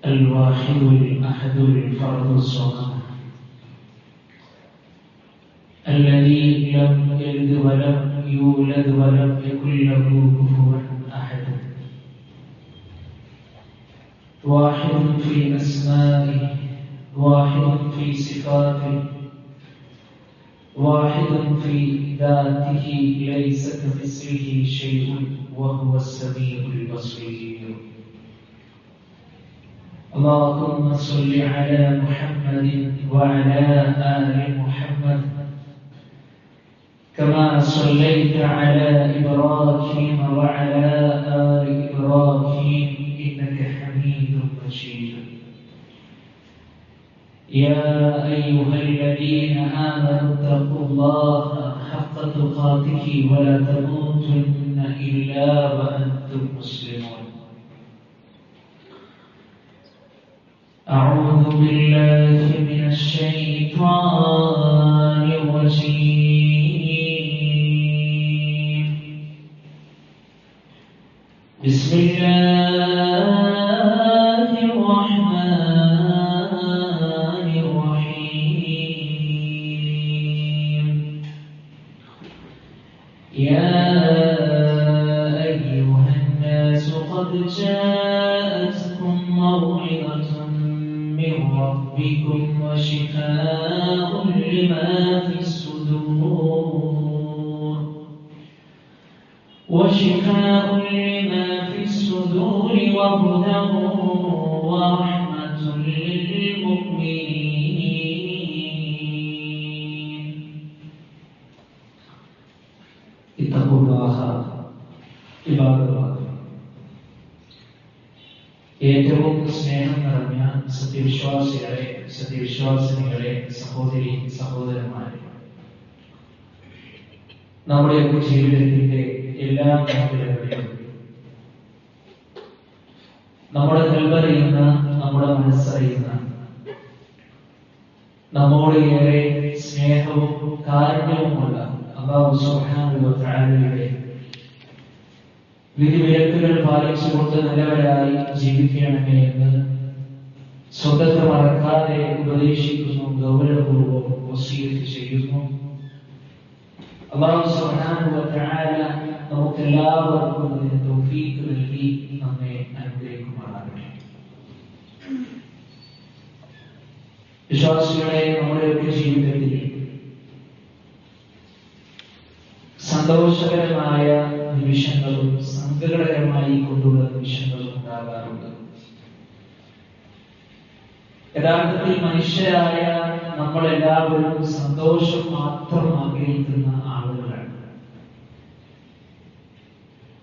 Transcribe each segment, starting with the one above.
الواحد الأحد الفرد الصمد الذي لم يلد ولم يولد ولم يكن له كفوا أحد واحد في أسمائه واحد في صفاته واحد في ذاته ليس كمثله شيء وهو السميع البصير اللهم صل على محمد وعلى آل محمد كما صليت على إبراهيم وعلى آل إبراهيم إنك حميد مجيد يا أيها الذين آمنوا اتقوا الله حق تقاته ولا تموتن إلا وأنتم مسلمون أعوذ بالله من الشيطان الرجيم بسم الله الرحمن الرحيم يا أيها الناس قد جاءتكم موعظة من ربكم وشفاء لما في الصدور وهدى ورحمة للمؤمنين اتقوا الله عباد الله ഏറ്റവും സ്നേഹം നിറഞ്ഞ സത്യവിശ്വാസികളെ സത്യവിശ്വാസിനികളെ സഹോദരി സഹോദരന്മാരെ, നമ്മുടെ ജീവിതത്തിന്റെ എല്ലാ മേഖലകളിലും നമ്മുടെ കൽവറിയുന്ന, നമ്മുടെ മനസ്സറിയുന്ന, നമ്മോട് ഏറെ സ്നേഹവും കാരുണ്യവുമുള്ള അല്ലാഹു സുബ്ഹാനഹു വ തആലയുടെ വിധിവിലക്കുകൾ പാലിച്ചുകൊണ്ട് നല്ലവരായി ജീവിക്കണമേ എന്ന് സ്വന്തത്തെ മറക്കാതെ ഉപദേശിക്കുന്നു, ഗൗരവപൂർവ്വം വസിയത്ത് ചെയ്യുന്നു. അല്ലാഹു സുബ്ഹാനഹു വ തആല നമുക്കെല്ലാവർക്കും ഇതിന് തൗഫീഖ് നൽകി നമ്മെ അനുഗ്രഹിക്കുമാറാകട്ടെ. വിശ്വാസികളെ, നമ്മുടെയൊക്കെ ജീവിതത്തിൽ സന്തോഷകരമായ നിമിഷങ്ങളും സങ്കടകരമായി കൊണ്ടുള്ള നിമിഷങ്ങളും ഉണ്ടാകാറുണ്ട്. യഥാർത്ഥത്തിൽ മനുഷ്യരായ നമ്മളെല്ലാവരും സന്തോഷം മാത്രം ആഗ്രഹിക്കുന്ന ആളുകളാണ്.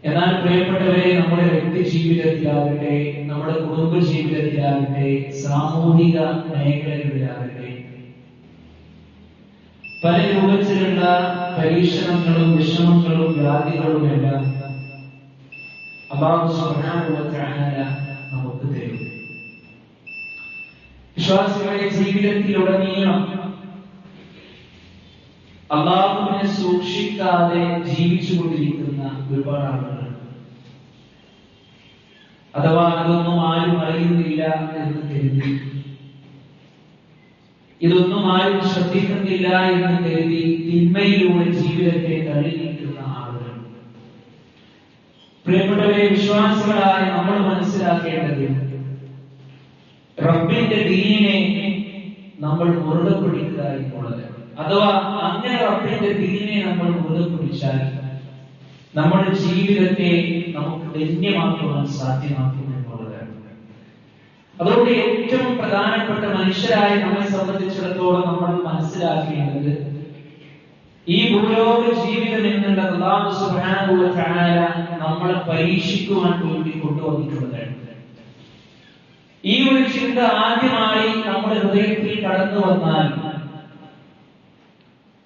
എന്നാൽ പ്രിയപ്പെട്ടവരെ, നമ്മുടെ വ്യക്തി ജീവിതത്തിലാകട്ടെ, നമ്മുടെ കുടുംബ ജീവിതത്തിലാകട്ടെ, സാമൂഹിക മേഖലകളിലാകട്ടെ, പല രൂപത്തിലുള്ള പരീക്ഷണങ്ങളും വിഷമങ്ങളും വ്യാധികളുമെല്ലാം അല്ലാഹു സുബ്ഹാനഹു വ തആല നമുക്ക് തരും. വിശ്വാസികളുടെ ജീവിതത്തിലുടനീളം അല്ലാഹുവിനെ സൂക്ഷിക്കാതെ ജീവിച്ചുകൊണ്ടിരിക്കുന്ന ഒരുപാട് ആളുകളാണ്. അഥവാ അതൊന്നും ആരും അറിയുന്നില്ല എന്ന് കരുതി, ഇതൊന്നും ആരും ശ്രദ്ധിക്കുന്നില്ല എന്ന് കരുതി തിന്മയിലൂടെ ജീവിതത്തെ തള്ളി നീക്കുന്ന ആളുകൾ. പ്രിയപ്പെട്ടവരെ, വിശ്വാസികളായ നമ്മൾ മനസ്സിലാക്കേണ്ടത് റബ്ബിന്റെ ദീനിനെ നമ്മൾ മുറുകെ പിടിക്കുക എന്നുള്ളത്. അഥവാ അങ്ങനെ റബ്ബിന്റെ ദീനിനെ നമ്മൾ മുറുകെ പിടിച്ചാൽ നമ്മുടെ ജീവിതത്തെ നമുക്ക് ധന്യമാക്കുവാൻ സാധ്യമാക്കും എന്നുള്ളതാണ്. അതുകൊണ്ട് ഏറ്റവും പ്രധാനപ്പെട്ട മനുഷ്യരായ നമ്മെ സംബന്ധിച്ചിടത്തോളം നമ്മൾ മനസ്സിലാക്കേണ്ടത് ഈ ഭൂലോക ജീവിതം എന്നുള്ളത് അല്ലാഹു സുബ്ഹാനഹു വ തആല നമ്മളെ പരീക്ഷിക്കുവാൻ വേണ്ടി കൊണ്ടുവന്നിട്ടുള്ളതാണ്. ഈ ഒരു ചിന്ത ആദ്യമായി നമ്മുടെ ഹൃദയത്തിൽ കടന്നു വന്നാൽ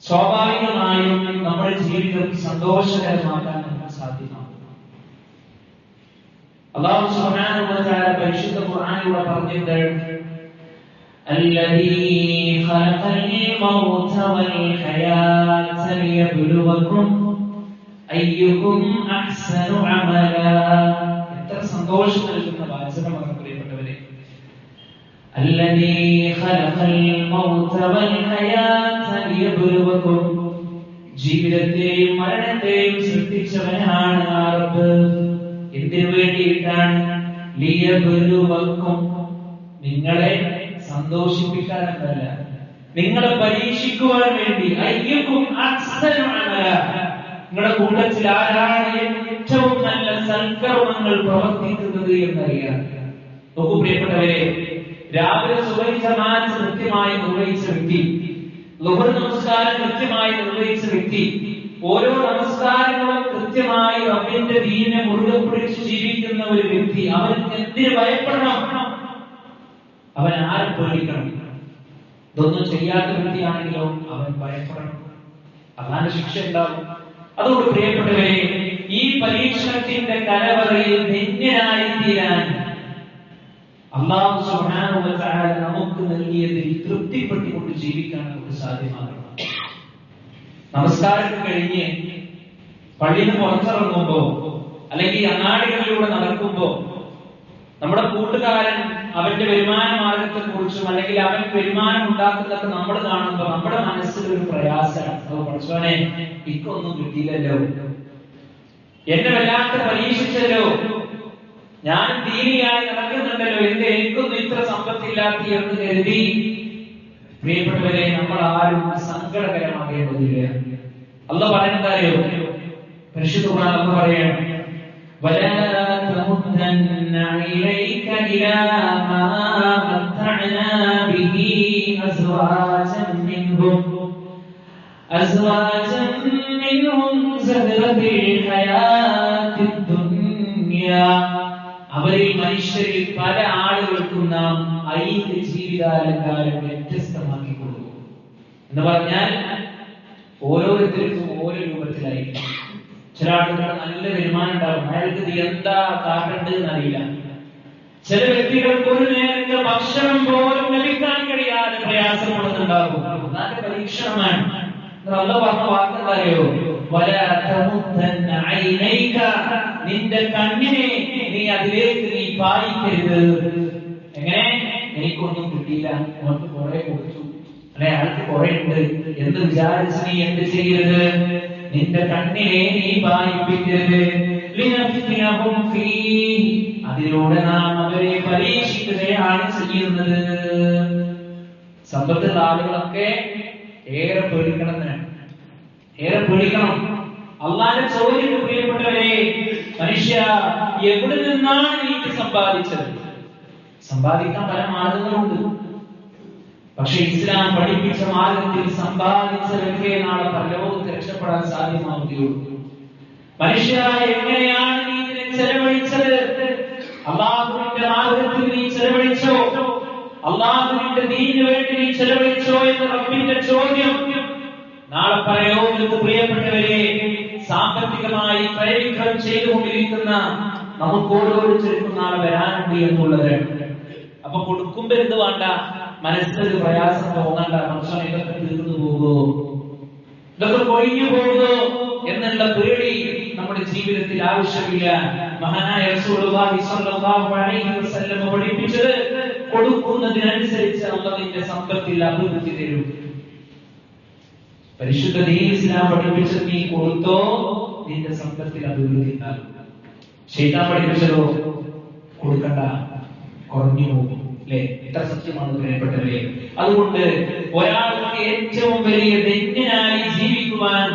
സ്വാഭാവികമായും നമ്മുടെ ജീവിതം സന്തോഷകരമാക്കാൻ നമുക്ക് സാധ്യമാകും. അല്ലാഹു സുബ്ഹാനഹു വ തആല പരിശുദ്ധ ഖുർആനിലൂടെ പറഞ്ഞിട്ടുണ്ട്, الذي خلق الموت والحياة ليبلوكم أيكم أحسن عملا. എത്ര സന്തോഷം നൽകുന്ന വാചകമാണ് പ്രിയപ്പെട്ടവരെ. الذي خلق الموت والحياة ليبلوكم ജീവിതത്തെയും മരണത്തെയും സൃഷ്ടിച്ചവനാണ് ആ റബ്ബ്. എന്തിനു വേണ്ടിയിട്ടാണ്? ലിയബ്ലുവക്കും, നിങ്ങളെ സന്തോഷിപ്പിക്കാനല്ല, നിങ്ങളെ പരീക്ഷിക്കുവാൻ വേണ്ടി. അയ്യക്കും അഹ്സനു അമല, നിങ്ങളുടെ കൂട്ടത്തിൽ ആരാണ് ഏറ്റവും നല്ല സൽക്കർമ്മങ്ങൾ പ്രവർത്തിക്കുന്നത് എന്നറിയാം. നോക്കൂ പ്രിയപ്പെട്ടവരെ, രാവിലെ സുബഹി ജമാഅത്ത് കൃത്യമായി നിർവഹിച്ച വ്യക്തി, ളുഹർ നമസ്കാരം കൃത്യമായി നിർവഹിച്ച വ്യക്തി, ഓരോ നമസ്കാരങ്ങളും കൃത്യമായി റബ്ബിന്റെ ദീനിനെ മുറുകെ പിടിച്ച് ജീവിക്കുന്ന ഒരു വ്യക്തി, അവൻ എന്തിനു ഭയപ്പെടണം? അവൻ ആരെ പേടിക്കണം? ഇതൊന്നും ചെയ്യാത്ത വ്യക്തിയാണെങ്കിലോ അവൻ ഭയപ്പെടണം, അതാണ് ശിക്ഷ ഉണ്ടാവും. അതുകൊണ്ട് പ്രിയപ്പെട്ടവരെ, ഈ പരീക്ഷണത്തിന്റെ കലവറയിൽ ധന്യനായി തീരാൻ അല്ലാഹു സുബ്ഹാനഹു വ തആല നമുക്ക് നൽകിയതിൽ തൃപ്തിപ്പെട്ടുകൊണ്ട് ജീവിക്കാൻ നമുക്ക് സാധ്യമാകണം. നമസ്കാരം കഴിഞ്ഞ് പള്ളിയിൽ നിന്ന് പുറത്തിറങ്ങുമ്പോ അല്ലെങ്കിൽ അങ്ങാടികളിലൂടെ നടക്കുമ്പോ നമ്മുടെ കൂട്ടുകാരൻ അവന്റെ വരുമാന മാർഗത്തെ കുറിച്ചും അല്ലെങ്കിൽ അവൻ വരുമാനം ഉണ്ടാക്കുന്നതൊക്കെ നമ്മൾ കാണുമ്പോൾ നമ്മുടെ മനസ്സിൽ ഒരു പ്രയാസമാണ്. പഠിച്ചോനെ, ഇക്കൊന്നും കിട്ടിയില്ലല്ലോ, എന്നെ വല്ലാത്ത പരീക്ഷിച്ചല്ലോ, ഞാൻ ദീനിയായി നടക്കുന്നുണ്ടല്ലോ, എന്റെ എനിക്കൊന്നും ഇത്ര സമ്പത്തില്ലാത്ത എന്ന് കരുതി പ്രിയപ്പെട്ടവരെ നമ്മൾ ആരും സങ്കടകരമാകേണ്ടതില്ല. അല്ലാഹു പറയുന്നതായോ, പരിശുദ്ധ ഖുർആൻ അല്ലാഹു പറയാണ്, ولا تمدن عينيك إلى ما متعنا به أزواجا منهم زهرة الحياة الدنيا. അവരിൽ മനുഷ്യരിൽ പല ആളുകൾക്കും നാം ഐഹിക ജീവിതാലങ്കാരം വ്യത്യസ്തമാക്കി കൊടുക്കും എന്ന് പറഞ്ഞാൽ ഓരോരുത്തർക്കും ഓരോ രൂപത്തിലായിരിക്കും. ചില ആളുകൾക്ക് നല്ല വരുമാനം ഉണ്ടാകും, അയാൾക്ക് എന്താ കാട്ടേണ്ടത് എന്നറിയില്ല. ചില വ്യക്തികൾക്ക് ഒരു നേരത്തെ ഭക്ഷണം പോലും ലഭിക്കാൻ കഴിയാതെ പ്രയാസപ്പെടുന്നുണ്ടാകും. അതൊക്കെ പരീക്ഷണമാണ്. അല്ലാഹു പറഞ്ഞ വാക്കെന്തായോ, നിന്റെ കണ്ണിനെ നീ അതിലേക്ക് നീ പായിക്കരുത്. എങ്ങനെ? എനിക്കൊന്നും കിട്ടിയില്ല, അവർക്ക് കുറെ കൊടുത്തു, അല്ലെ അയാൾക്ക് കുറെ ഉണ്ട് എന്ന് വിചാരിച്ച് നീ എന്ത് ചെയ്യരുത്? നിന്റെ കണ്ണിനെ നീ പായിപ്പിക്കരുത്. അതിലൂടെ നാം അവരെ പരീക്ഷിക്കുകയാണ് ചെയ്യുന്നത്. സമ്പത്തുള്ള ആളുകളൊക്കെ ഏറെ പേടിക്കണം, ഏറെ പേടിക്കണം. അല്ലാഹുവിന്റെ ചോദ്യം പ്രിയപ്പെട്ടവരെ, മനുഷ്യ എവിടെ നിന്നാണ് നീ സമ്പാദിച്ചത്? സമ്പാദിക്കാൻ പല മാർഗങ്ങളുണ്ട്. പക്ഷെ ഇസ്ലാം പഠിപ്പിച്ച മാർഗത്തിൽ സമ്പാദിച്ചവർക്ക് നാളെ പരലോകത്ത് രക്ഷപ്പെടാൻ സാധ്യമാവുകയുള്ളൂ. മനുഷ്യ എങ്ങനെയാണ് നീ ഇതിനെ ചെലവഴിച്ചത്? അല്ലാഹുവിന്റെ മാർഗത്തിൽ നീ ചെലവഴിച്ചോ? അല്ലാഹുവിന്റെ ദീനിനു വേണ്ടി നീ ചെലവഴിച്ചോ എന്ന റബ്ബിന്റെ ചോദ്യം നാളെ പരലോകത്ത് പ്രിയപ്പെട്ടവരെ സാമ്പത്തികമായി പ്രയത്നം ചെയ്തുകൊണ്ടിരിക്കുന്ന നമുക്ക് ഓരോരുത്തർക്കും നാളെ വരാനുണ്ട് എന്നുള്ളത്. അപ്പൊ കൊടുക്കുമ്പോ എന്ത് വേണ്ട? മനസ്സിലൊരു പ്രയാസം തോന്നണ്ട, മനുഷ്യൻ ഇതൊക്കെ തീർന്നു പോകുമോ, ഇതൊക്കെ കൊഴിഞ്ഞു പോകുമോ എന്നുള്ള പേടി നമ്മുടെ ജീവിതത്തിൽ ആവശ്യമില്ല. മഹാനായ റസൂലുള്ളാഹി സ്വല്ലല്ലാഹു അലൈഹി വസല്ലം പഠിപ്പിച്ചത്, കൊടുക്കുന്നതിനനുസരിച്ച് അല്ലാഹുവിന്റെ സമ്പത്തിൽ അഭിവൃദ്ധി തരും. പരിശുദ്ധ ദീൻ ഇസ്ലാം പഠിപ്പിച്ചത് നീ കൊടുത്തോ നിന്റെ സമ്പത്തിൽ അഭിവൃദ്ധി ഉണ്ടാകും. ശൈത്താൻ പഠിപ്പിച്ചതോ കൊടുക്കണ്ട, കുറഞ്ഞു പോകും. അല്ലെ? ഇത്ര സത്യമാണ് പ്രിയപ്പെട്ടവരെ. അതുകൊണ്ട് ഒരാൾക്ക് ഏറ്റവും വലിയ ധന്യനായി ജീവിക്കുവാൻ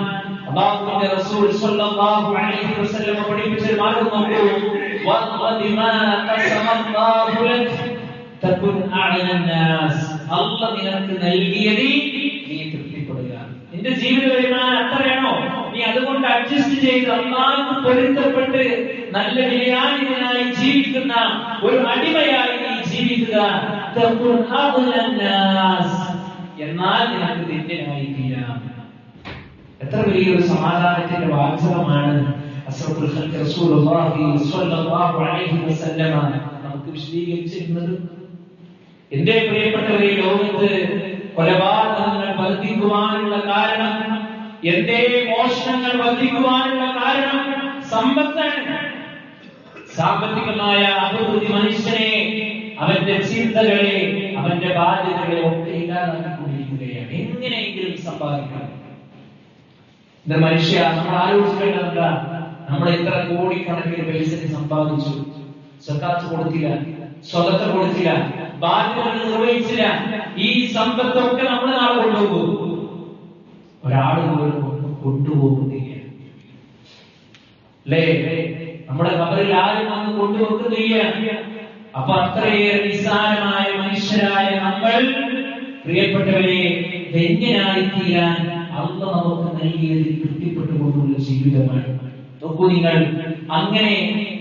അല്ലാഹുവിന്റെ റസൂൽ സ്വല്ലല്ലാഹു അലൈഹി വസല്ലം പഠിപ്പിച്ച മാർഗ്ഗം നോക്കൂ. വഖദിമാ ഖസമല്ലാഹു ലക തകുൻ അഅലന്നാസ്. അല്ലാഹു നിനക്ക് നൽകിയതിൽ നീ തൃപ്തിപ്പെടുക. നിന്റെ ജീവിത വരുമാനം അത്രയാണോ? നീ അതുകൊണ്ട് അഡ്ജസ്റ്റ് ചെയ്ത് അല്ലാഹുവിന് പൊരുത്തപ്പെട്ട് നല്ല വിനയാനിതനായി ജീവിക്കുന്ന ഒരു അടിമയായി നീ ജീവിക്കുക. എന്നാൽ നിനക്ക് ധന്യനായി തീരാം. എത്ര വലിയൊരു സമാധാനത്തിന്റെ വാചകമാണ് അസ്റഫുൽ ഖൽഖ് റസൂലുള്ളാഹി സ്വല്ലല്ലാഹു അലൈഹി വസല്ലമ നമുക്ക് വിശദീകരിച്ചിരുന്നത്. എന്റെ പ്രിയപ്പെട്ടവരെ, ലോകത്ത് കൊലപാതകങ്ങൾ വർദ്ധിക്കുവാനുള്ള കാരണം, എന്റെ മോഷണങ്ങൾ വർദ്ധിക്കുവാനുള്ള കാരണം സമ്പത്താണ്. സാമ്പത്തികമായ അഭിവൃദ്ധി മനുഷ്യനെ അവന്റെ ചിന്തകളെ, അവന്റെ ബാധ്യതകളെ ഒക്കെ ഇല്ലാതാക്കിക്കൊണ്ടിരിക്കുകയാണ്. എങ്ങനെയെങ്കിലും സമ്പാദിക്കണം. ഇത് മനുഷ്യ നമ്മൾ ആലോചിക്കേണ്ടത്, നമ്മൾ എത്ര കോടിക്കണക്കിന് പൈസ സമ്പാദിച്ചു, സക്കാത്ത് കൊടുത്തില്ല, സ്വതന്ത്ര കൊടുത്തില്ല, ബാധ്യതകൾ നിർവഹിച്ചില്ല. ഈ സമ്പത്തൊക്കെ നമ്മൾ നാളെ കൊണ്ടുപോകും. ഒരാൾ കൊണ്ടുപോകുന്നില്ല അല്ലേ? നമ്മുടെ ഖബറിൽ ആരും വന്ന് കൊണ്ടുവെക്കുന്നില്ല. അപ്പൊ അത്രയേറെ നിസ്സാരമായ മനുഷ്യരായ നമ്മൾ, പ്രിയപ്പെട്ടവരെ, ധന്യനായി തീരാൻ അല്ലാഹു നമുക്ക് നൽകിയതിൽ തൃപ്തിപ്പെട്ടുകൊണ്ടുള്ള ജീവിതമാണ്. നോക്കൂ നിങ്ങൾ, അങ്ങനെ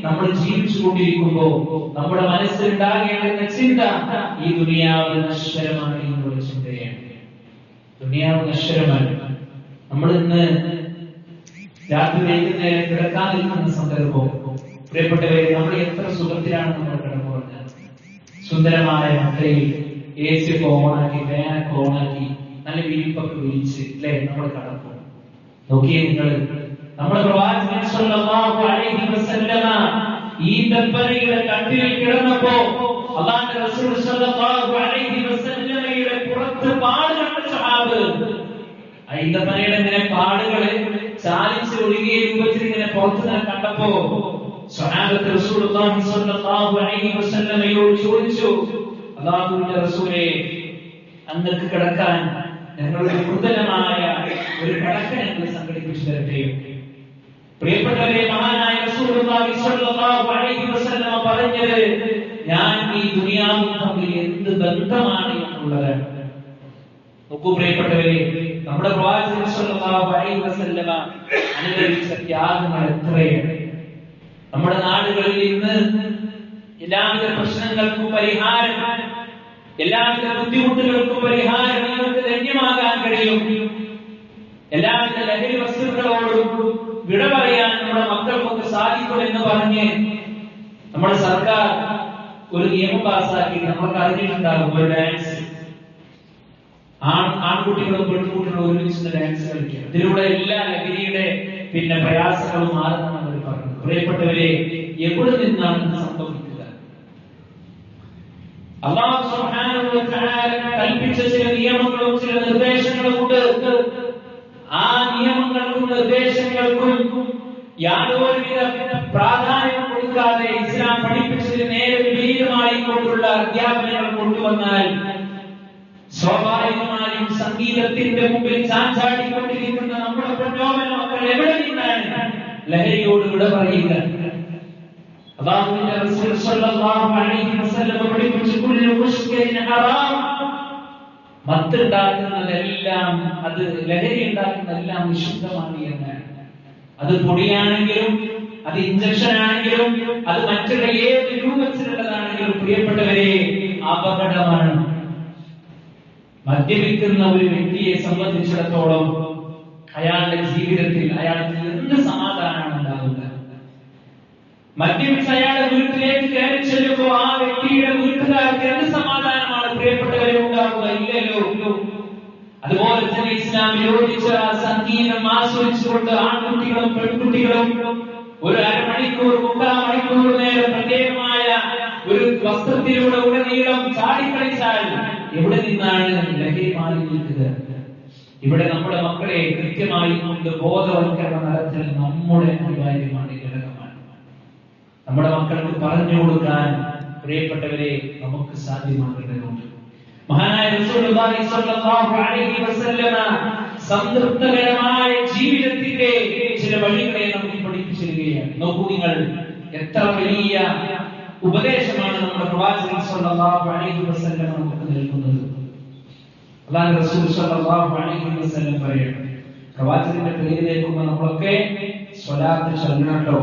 നമ്മൾ ജീവിച്ചുകൊണ്ടിരിക്കുമ്പോ നമ്മുടെ മനസ്സിലുണ്ടാകേണ്ട ചിന്ത ഈ ദുനിയാവ് നശ്വരമാണ് എന്നുള്ള ചിന്തയാണ്. ദുനിയാവ് നശ്വരമാണ്. നമ്മൾ ഇന്ന് രാത്രി വൈകുന്നേരം കിടക്കാൻ നിൽക്കുന്ന സന്ദർഭം, പ്രിയപ്പെട്ടവരെ, നമ്മൾ എത്ര സുഖത്തിലാണ് നമ്മൾ കിടന്നുറങ്ങുന്നത്. സുന്ദരമായ മക്കളിൽ AC ഒക്കെ ഓണാക്കി, ഫാനൊക്കെ ഓണാക്കി, നല്ല വിരിപ്പൊക്കെ വിരിച്ച് അല്ലെ നമ്മൾ കടക്കും. നോക്കിയേ നിങ്ങൾ, നമ്മുടെ പ്രവാചകൻ സ്വല്ലല്ലാഹു അലൈഹി വസല്ലമ ഈ ദമ്പതികളുടെ കട്ടിലിൽ കിടന്നപ്പോ അല്ലാഹുവിന്റെ റസൂൽ സ്വല്ലല്ലാഹു അലൈഹി വസല്ലമയുടെ പുറത്ത് പാടുകളുടെ സ്വഹാബ്, ഈ ദമ്പതികളുടെ ഇങ്ങനെ പാടുകളെ ചാലിച്ച് ഒഴുകിയ രൂപത്തിൽ ഇങ്ങനെ പുറത്ത് കണ്ടപ്പോ സ്വഹാബത്ത് റസൂലുള്ളാഹി സ്വല്ലല്ലാഹു അലൈഹി വസല്ലമയോട് ചോദിച്ചു, അല്ലാഹുവിന്റെ റസൂലേ, അങ്ങക്ക് കിടക്കാൻ ഞങ്ങളുടെ നൂതനമായ ഒരു കിടക്ക ഞങ്ങൾ സംഘടിപ്പിച്ചു തരട്ടെ. പ്രിയപ്പെട്ടവരെ, മഹാനായ റസൂലുള്ളാഹി സ്വല്ലല്ലാഹു അലൈഹി വസല്ലമ പറഞ്ഞത്, ഞാൻ ഈ ദുനിയാവും തമ്മിൽ എന്ത് ബന്ധമാണ് എന്നുള്ളതാണ്. നോക്കൂ പ്രിയപ്പെട്ടവരെ, നമ്മുടെ പ്രവാചകൻ സ്വല്ലല്ലാഹു അലൈഹി വസല്ലമ അനുഭവിച്ച ത്യാഗങ്ങൾ എത്രയാണ്. നമ്മുടെ നാടുകളിൽ ഇന്ന് എല്ലാവിധ പ്രശ്നങ്ങൾക്കും പരിഹാരം, എല്ലാവിധ ബുദ്ധിമുട്ടുകൾക്കും പരിഹാരം നിങ്ങൾക്ക് ധന്യമാകാൻ കഴിയും. എല്ലാവിധ ലഹരി വസ്തുക്കളോടും വിട പറയാൻ നമ്മുടെ മക്കൾക്കൊക്കെ സാധിക്കുമെന്ന് പറഞ്ഞ് നമ്മുടെ സർക്കാർ ഒരു നിയമം പാസാക്കി. നമ്മൾക്ക് അറിഞ്ഞിട്ടുണ്ടാകും, ഒരു ഡാൻസ്, ആൺകുട്ടികളും പെൺകുട്ടികളും ഒരുമിച്ച് ഡാൻസ് കളിക്കുക. ഇതിലൂടെ എല്ലാ ലഹരിയുടെ പ്രയാസങ്ങളും മാറുമെന്ന് അവർ പറഞ്ഞു. പ്രിയപ്പെട്ടവരെ, എവിടെ നിന്നാണ് ഇത് സംഭവിക്കുന്നത്? അല്ലാഹു സുബ്ഹാനഹു വ തആല കൽപ്പിച്ച ചില നിയമങ്ങളും ചില നിർദ്ദേശങ്ങളും ഉണ്ട്. ആ നിയമങ്ങൾക്കും നിർദ്ദേശങ്ങൾക്കും യാതൊരുവിധ പ്രാധാന്യം കൊടുക്കാതെ ഇസ്ലാം പഠിപ്പിച്ചതിന് നേരെ വിപരീതമായി കൊണ്ടുള്ള അധ്യാപനങ്ങൾ കൊണ്ടുവന്നാൽ സ്വാഭാവികമായും സംഗീതത്തിന്റെ മുമ്പിൽ ചാഞ്ചാടിക്കൊണ്ടിരിക്കുന്ന നമ്മുടെ പൊന്നോമന മക്കൾ എവിടെ നിന്നാണ് ലഹരിയോട് വിട പറയുക? അല്ലാഹുവിന്റെ റസൂൽ സ്വല്ലല്ലാഹു അലൈഹി വസല്ലം പഠിപ്പിച്ചു, കുല്ലു മുസ്കിരിൻ ഹറാം. മത്തുണ്ടാക്കുന്നതെല്ലാം, അത് ലഹരി ഉണ്ടാക്കുന്നതെല്ലാം നിഷിദ്ധമാണ് എന്നാണ്. അത് പൊടിയാണെങ്കിലും, അത് ഇഞ്ചക്ഷൻ ആണെങ്കിലും, അത് മറ്റുള്ള ഏത് രൂപത്തിലുള്ളതാണെങ്കിലും പ്രിയപ്പെട്ടവരെ അപകടമാണ്. മദ്യപിക്കുന്ന ഒരു വ്യക്തിയെ സംബന്ധിച്ചിടത്തോളം അയാളുടെ ജീവിതത്തിൽ അയാൾക്ക് എന്ത് സമാധാനമാണ് ഉണ്ടാകുന്നത്? മദ്യപിച്ച് അയാളുടെ വീട്ടിലേക്ക് കയറി ചെല്ലുമ്പോൾ ആ വ്യക്തിയുടെ വീട്ടുകാർക്ക് എന്ത് സമാധാനമാണ് പ്രിയപ്പെട്ടവരെ ഉണ്ടാവുക? ഇല്ലല്ലോ. അതുപോലെ തന്നെ ഇസ്ലാം വിരോധിച്ച സംഗീതം ആസ്വദിച്ചുകൊണ്ട് ആൺകുട്ടികളും പെൺകുട്ടികളും ഒരു അരമണിക്കൂർ, 3/4 മണിക്കൂർ നേരം പ്രത്യേകമായ ഒരു വസ്ത്രത്തിലൂടെ ഉടനീളം ചാടിക്കളിച്ചാൽ എവിടെ നിന്നാണ് ലഹരി മാറി നിൽക്കുക? ഇവിടെ നമ്മുടെ മക്കളെ കൃത്യമായി കൊണ്ട് ബോധവൽക്കരണം നടത്തൽ നമ്മുടെ അനിവാര്യമാണ്, ഘടകമാണ്. നമ്മുടെ മക്കൾക്ക് പറഞ്ഞു കൊടുക്കാൻ പ്രിയപ്പെട്ടവരെ നമുക്ക് സാധ്യമാകേണ്ടതുണ്ട്. മഹാനായ റസൂലുള്ളാഹി സ്വല്ലല്ലാഹു അലൈഹി വസല്ലമ സംതൃപ്തകരമായ ജീവിതത്തിന്റെ ചില വഴികളെ നമുക്ക് പഠിപ്പിച്ചിരിക്കുകയാണ്. നോക്കൂ നിങ്ങൾ, എത്ര വലിയ ഉപദേശമാണ് നമ്മുടെ പ്രവാചകൻ സ്വല്ലല്ലാഹു അലൈഹി വസല്ലം നമുക്ക് നൽകുന്നത്. അല്ലാഹുവിന്റെ റസൂൽ സ്വല്ലല്ലാഹു അലൈഹി വസല്ലം പറയുന്നു, പ്രവാചകന്റെ പേര് കേൾക്കുമ്പോൾ നമ്മളൊക്കെ സ്വലാത്ത് ചൊല്ലണട്ടോ.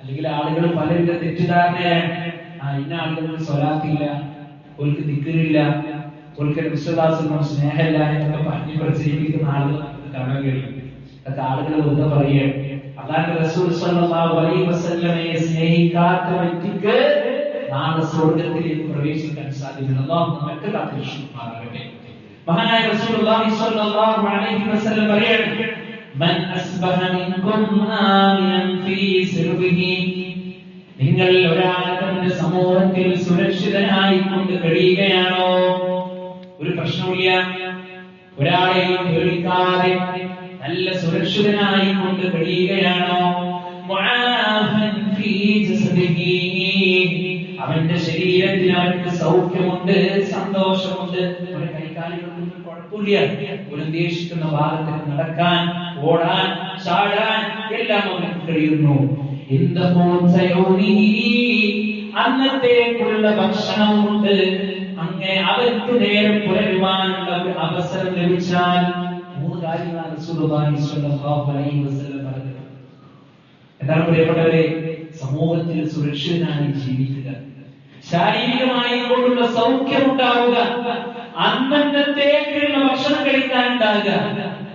അല്ലെങ്കിൽ ആളുകൾ പലവിധ തെറ്റിദ്ധാരണയാണ്, ഇന്ന ആളുകൾക്ക് സ്വലാത്തില്ല, ഓർക്ക് ദിക്റില്ല, ഓർക്ക് വിശ്വാസം സ്നേഹമില്ല എന്നൊക്കെ പറഞ്ഞ് പ്രചരിപ്പിക്കുന്ന ആളുകൾ കാണാൻ കഴിയും. അതൊക്കെ ആളുകൾ വെറുതെ പറയുകയാണ്. അല്ലാഹുവിന്റെ റസൂൽ സ്വല്ലല്ലാഹു അലൈഹി വസല്ലമയെ സ്നേഹിക്കാത്ത വ്യക്തിക്ക് നാളെ സ്വർഗ്ഗത്തിലേക്ക് പ്രവേശിക്കാൻ സാധ്യതയില്ല. അല്ലാഹു നമ്മൾക്ക് കാത്തുരക്ഷിക്കുമാറാകട്ടെ. മഹാനായ റസൂലുള്ളാഹി സ്വല്ലല്ലാഹു അലൈഹി വസല്ലം പറയുന്നു, മൻ അസ്ബഹ മിൻകും ആമിനൻ ഫീ സിർബിഹി, നിങ്ങൾ ഒരാൾ അവന്റെ സമൂഹത്തിൽ സുരക്ഷിതനായി കൊണ്ട് കഴിയുകയാണോ? ഒരു പ്രശ്നമില്ല, ഒരാളെയും പേടിക്കാതെ നല്ല സുരക്ഷിതനായി കൊണ്ട് കഴിയുകയാണോ? അവന്റെ ശരീരത്തിൽ അവർക്ക് സൗഖ്യമുണ്ട്, സന്തോഷമുണ്ട്, അവരുടെ കൈകാലുകൾക്കൊന്നും കുഴപ്പമില്ല, ഉദ്ദേശിക്കുന്ന ഭാഗത്തിൽ നടക്കാൻ, ഓടാൻ, ചാടാൻ എല്ലാം അവർക്ക് കഴിയുന്നു. അന്നത്തേക്കുള്ള ഭക്ഷണമുണ്ട്. അങ്ങനെ അവർക്ക് നേരം പുലരുവാനുള്ള ഒരു അവസരം ലഭിച്ചാൽ 3 കാര്യങ്ങളാണ് റസൂലുള്ളാഹി സ്വല്ലല്ലാഹു അലൈഹി വസല്ലം പറഞ്ഞത്. എന്താണ് പ്രിയപ്പെട്ടവരെ? സമൂഹത്തിൽ സുരക്ഷിതനായി ജീവിക്കുക, ശാരീരികമായി കൊണ്ടുള്ള സൗഖ്യം ഉണ്ടാവുക, അന്നത്തേക്കുള്ള ഭക്ഷണം കഴിക്കാൻ ഉണ്ടാകുക.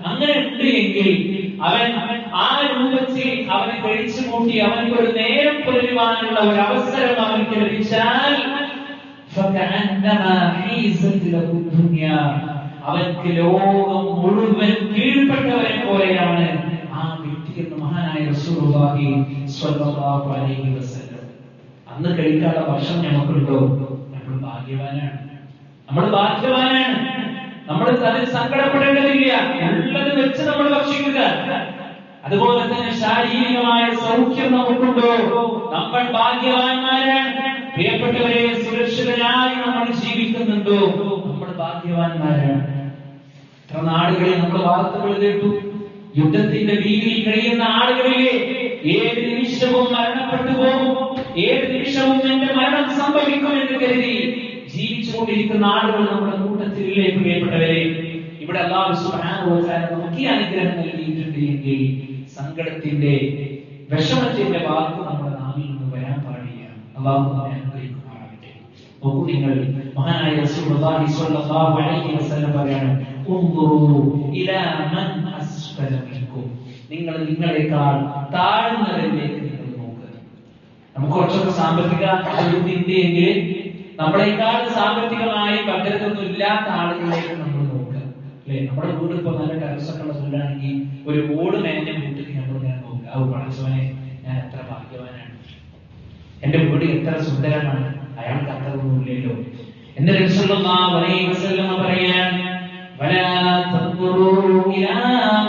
അങ്ങനെ ഉണ്ട് എങ്കിൽ അവൻ ആ രൂപത്തിൽ അവനെ കഴിച്ചു കൂട്ടി അവർക്ക് ഒരു നേരം പുലരുവാനുള്ള ഒരു അവസരം അവർക്ക് ലഭിച്ചാൽ അവർക്ക് ലോകം മുഴുവൻ കീഴ്പ്പെട്ടവരെ പോലെയാണ് ആ വ്യക്തി എന്ന് മഹാനായ റസൂലുള്ളാഹി സ്വല്ലല്ലാഹു അലൈഹി വസല്ലം. അന്ന് കഴിക്കാനുള്ള ഭക്ഷണം നമുക്കുണ്ടോ? നമ്മൾ ഭാഗ്യവാനാണ്, നമ്മൾ ഭാഗ്യവാനാണ്. നമ്മൾ അതിൽ സങ്കടപ്പെടേണ്ടതില്ല, ഉള്ളത് വെച്ച് നമ്മൾ ഭക്ഷിക്കുക. അതുപോലെ തന്നെ ശാരീരികമായ സൗഖ്യം നമുക്കുണ്ടോ? നമ്മൾ ഭാഗ്യവാന്മാരാണ്. പ്രിയപ്പെട്ടവരെ, സുരക്ഷിതരായി നമ്മൾ ജീവിക്കുന്നുണ്ടോ? നമ്മൾ ഭാഗ്യവാന്മാരാണ്. എത്ര നാടുകളിൽ നമ്മൾ വാർത്തകൾ കേട്ടു, യുദ്ധത്തിന്റെ ഭീതിയിൽ കഴിയുന്ന ആളുകളിലെ ഏത് നിമിഷവും മരണപ്പെട്ടു പോകും, ഏത് നിമിഷവും എന്റെ മരണം സംഭവിക്കുമെന്ന് കരുതി ജീവിച്ചുകൊണ്ടിരിക്കുന്ന ആളുകൾ നമ്മുടെ കൂട്ടത്തിലില്ലേ? പ്രിയപ്പെട്ടവരെ, ഇവിടെ അല്ലാഹു സുബ്ഹാനഹു വ തആല നമുക്ക് അനുഗ്രഹം നൽകിയിട്ടുണ്ട് എങ്കിൽ സങ്കടത്തിന്റെ, വിഷമത്തിന്റെ വാക്ക് നമ്മുടെ നാവിൽ നിന്ന് വരാൻ പാടില്ല. അല്ലാഹു നമ്മെ അനുഗ്രഹിക്കുമാറാകട്ടെ. നോക്കൂ നിങ്ങൾ, മഹാനായ റസൂലുള്ളാഹി സ്വല്ലല്ലാഹു അലൈഹി വസല്ലം പറയാണ്, ഉൻദുറൂ ഇലാ മൻ അസ്ഫല മിൻകും. നിങ്ങൾ നിങ്ങളെക്കാൾ താഴ്ന്നവരിലേക്ക് നിങ്ങൾ നോക്കുക. നമുക്ക് കുറച്ചൊക്കെ സാമ്പത്തിക അഭിവൃദ്ധി എങ്കിൽ നമ്മളെക്കാൾ സാമ്പത്തികമായി ഭദ്രതൊന്നും ഇല്ലാത്ത ആളുകളിലേക്ക് നമ്മൾ നോക്കുക, അല്ലെ? നമ്മുടെ വീട് ഇപ്പൊ നല്ല ടെറസൊക്കെ ഉള്ള വീടാണെങ്കിൽ ഒരു ഓട് മേഞ്ഞ വീട്ടിൽ നമ്മൾ ഇങ്ങനെ നോക്കുക, ആ പഠിച്ചവനെ ഞാൻ എത്ര ഭാഗ്യവാനാണ്, എന്റെ വീട് എത്ര സുന്ദരമാണ്, അയാൾക്ക് അത്രയൊന്നുമില്ലല്ലോ എന്ന് നബി സല്ലല്ലാഹു അലൈഹി വസല്ലം പറയാൻ, വലാ തൻദുറൂ ഇലാ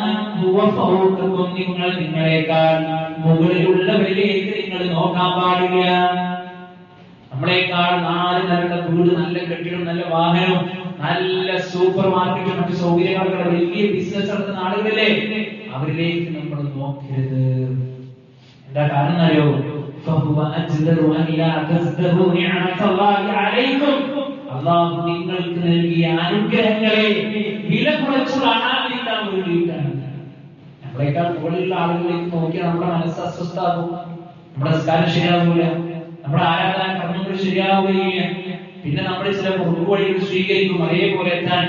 മൻ ഹുവ ഫൗഖകും. നിങ്ങൾ നിങ്ങളെക്കാൾ മുകളിലുള്ളവരിലേക്ക് നിങ്ങൾ നോക്കാൻ പാടില്ല. നമ്മളെക്കാൾ 4 നിലയുള്ള വീട്, നല്ല കെട്ടിടം, നല്ല വാഹനം, നല്ല സൂപ്പർ മാർക്കറ്റും മറ്റു സൗകര്യങ്ങളുള്ള വലിയ ബിസിനസ് നടത്തുന്ന ആളുകളില്ലേ, അവരിലേക്ക് നമ്മൾ നോക്കരുത്. എന്താ കാരണം അറിയോ? അല്ലാഹു നിങ്ങൾക്ക് നൽകിയ അനുഗ്രഹങ്ങളെ വില കുറച്ചു കാണാതിരിക്കാൻ വേണ്ടിയിട്ടാണ്. നമ്മളെക്കാൾ മുകളിലുള്ള ആളുകളിലേക്ക് നോക്കിയാൽ നമ്മുടെ മനസ്സ് അസ്വസ്ഥാകും, നമ്മുടെ നിസ്കാരം ശരിയാവില്ല, നമ്മുടെ ആരാധന കർമ്മങ്ങൾ ശരിയാവുകയില്ല. പിന്നെ നമ്മൾ ചില കുറുക്കുവഴികൾ സ്വീകരിക്കും, അതേപോലെ എത്താൻ